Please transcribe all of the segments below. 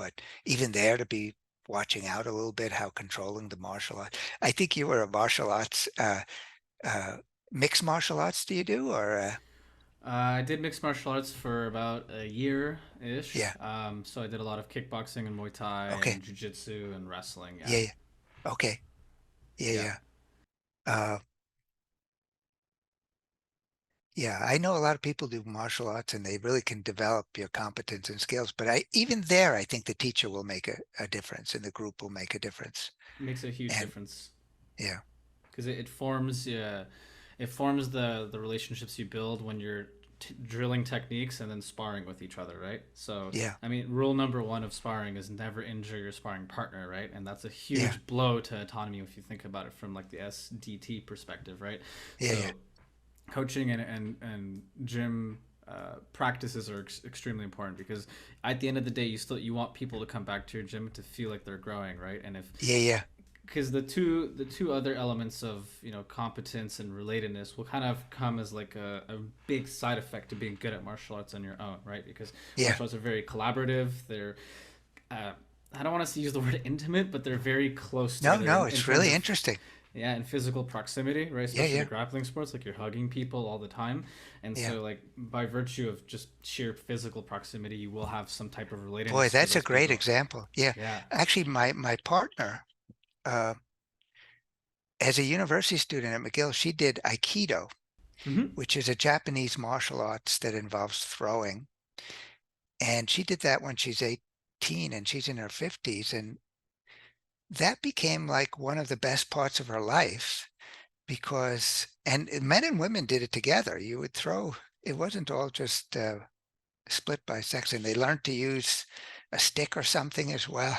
but even there to be watching out a little bit how controlling the martial art. I think you were a martial arts uh, mixed martial arts. Do you do or I did mixed martial arts for about a year ish. yeah? So I did a lot of kickboxing and Muay Thai Okay, and jiu-jitsu and wrestling. Yeah. yeah, yeah. Okay, yeah, Yeah. yeah. Uh, yeah, I know a lot of people do martial arts and they really can develop your competence and skills, but even there, I think the teacher will make a difference and the group will make a difference. Makes a huge And difference yeah, because it forms the relationships you build when you're drilling techniques and then sparring with each other, right? So, yeah, I mean, rule number one of sparring is never injure your sparring partner, right? And that's a yeah, huge blow to autonomy if you think about it from like the SDT perspective, right? yeah, yeah. So, coaching and gym practices are extremely important because at the end of the day, you want people to come back to your gym to feel like they're growing, right? And if Yeah, yeah. because the two other elements of competence and relatedness will kind of come as like a big side effect to being good at martial arts on your own, right? Because Yeah. martial arts are very collaborative. They're uh, I don't want to use the word intimate, but they're very close No, together no, in it's terms really of interesting. yeah, and physical proximity, right? Yeah, Especially the yeah, grappling sports, like you're hugging people all the time, and yeah. so like by virtue of just sheer physical proximity, you will have some type of Boy, relatedness to that's a those great people. example. Yeah. Yeah. Actually, my partner, uh, as a university student at McGill, she did Aikido, Mm-hmm. which is a Japanese martial arts that involves throwing. And she did that when she's 18 and she's in her 50s. And that became like one of the best parts of her life because, and men and women did it together. You would throw, it wasn't all just split by sex, and they learned to use a stick or something as well.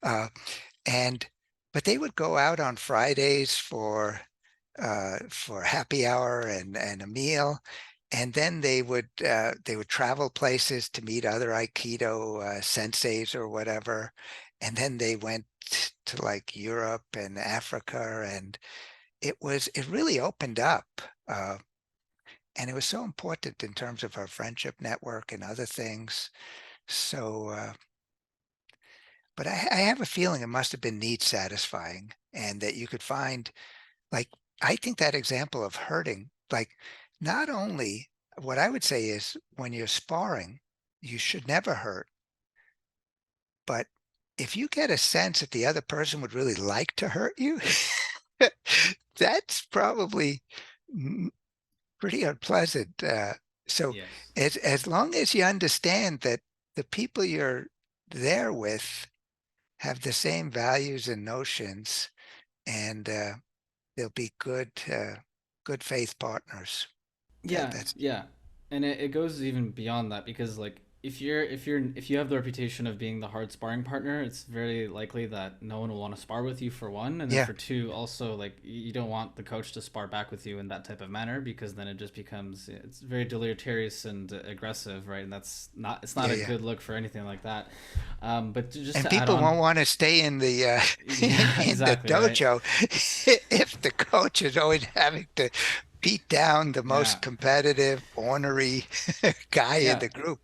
Uh, and but they would go out on Fridays for happy hour and a meal, and then they would travel places to meet other Aikido senseis or whatever, and then they went to like Europe and Africa, and it really opened up. And it was so important in terms of our friendship network and other things. So, but I have a feeling it must have been need satisfying and that you could find, like, I think that example of hurting, like, not only what I would say is when you're sparring, you should never hurt, but if you get a sense that the other person would really like to hurt you, that's probably pretty unpleasant. So Yes. as long as you understand that the people you're there with have the same values and notions, and they'll be good faith partners. Yeah, That's yeah, and it goes even beyond that because like if you have the reputation of being the hard sparring partner, it's very likely that no one will want to spar with you for one, and then yeah, for two, also like you don't want the coach to spar back with you in that type of manner because then it just becomes it's very deleterious and aggressive, right? And it's not yeah, a yeah. good look for anything like that. But just And to add people on, won't want to stay in the yeah, in the exactly, right. dojo if the coach is always having to beat down the Yeah, most competitive, ornery guy in yeah. the group.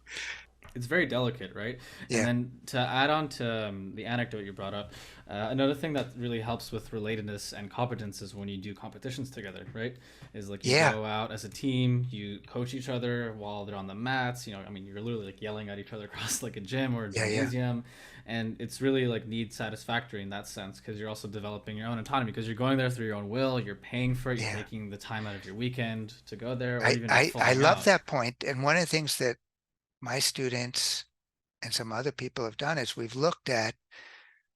It's very delicate, right? And Yeah, then to add on to the anecdote you brought up, another thing that really helps with relatedness and competence is when you do competitions together, right? Is like you yeah, go out as a team, you coach each other while they're on the mats. I mean, you're literally like yelling at each other across like a gym or a yeah, yeah, gymnasium, and it's really like need satisfactory in that sense because you're also developing your own autonomy because you're going there through your own will, you're paying for it, you're yeah. taking the time out of your weekend to go there, or I, even just I I flying love out. that point. And one of the things that my students and some other people have done is we've looked at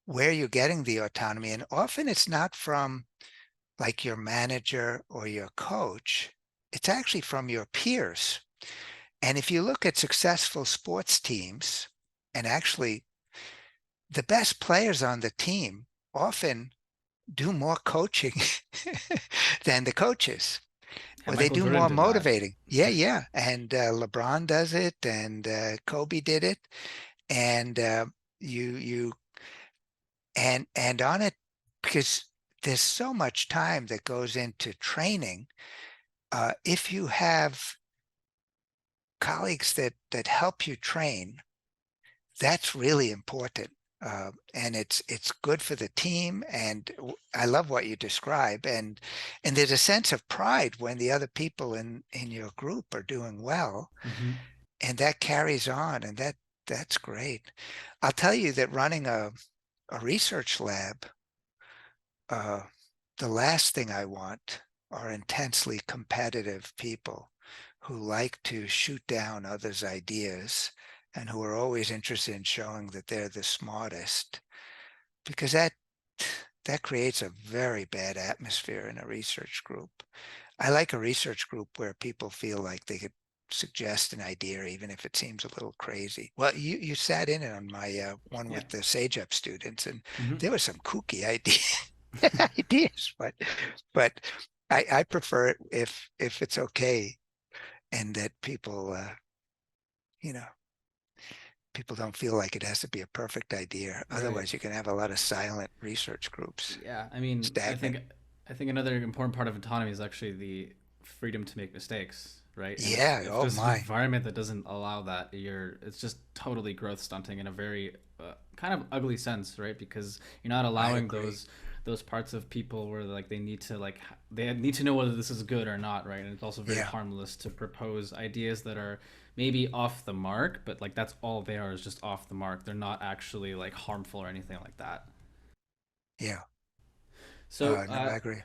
where you're getting the autonomy, and often it's not from like your manager or your coach. It's actually from your peers. And if you look at successful sports teams, and actually the best players on the team often do more coaching than the coaches, And or they Michael do Jordan more did that. motivating. Yeah, yeah. And LeBron does it, and Kobe did it, and you and on it because there's so much time that goes into training. If you have colleagues that help you train, that's really important. And it's good for the team. And I love what you describe. And there's a sense of pride when the other people in your group are doing well, Mm-hmm. and that carries on. And that's great. I'll tell you that running a research lab, uh, the last thing I want are intensely competitive people who like to shoot down others' ideas and who are always interested in showing that they're the smartest, because that creates a very bad atmosphere in a research group. I like a research group where people feel like they could suggest an idea even if it seems a little crazy. Well, you sat in on my one Yeah. with the Sage Up students, and Mm-hmm. there were some kooky ideas ideas, but I prefer it if it's okay, and that you know, people don't feel like it has to be a perfect idea. Right. Otherwise, you can have a lot of silent research groups, Yeah, I mean, stagnant. I think another important part of autonomy is actually the freedom to make mistakes, right? And Yeah. if Oh there's an my. environment that doesn't allow that, you're it's just totally growth stunting in a very kind of ugly sense, right? Because you're not I allowing agree. those parts of people where like they need to they need to know whether this is good or not, right? And it's also very Yeah. harmless to propose ideas that are maybe off the mark, but like that's all they are is just off the mark. They're not actually like harmful or anything like that. Yeah. So, No, I agree.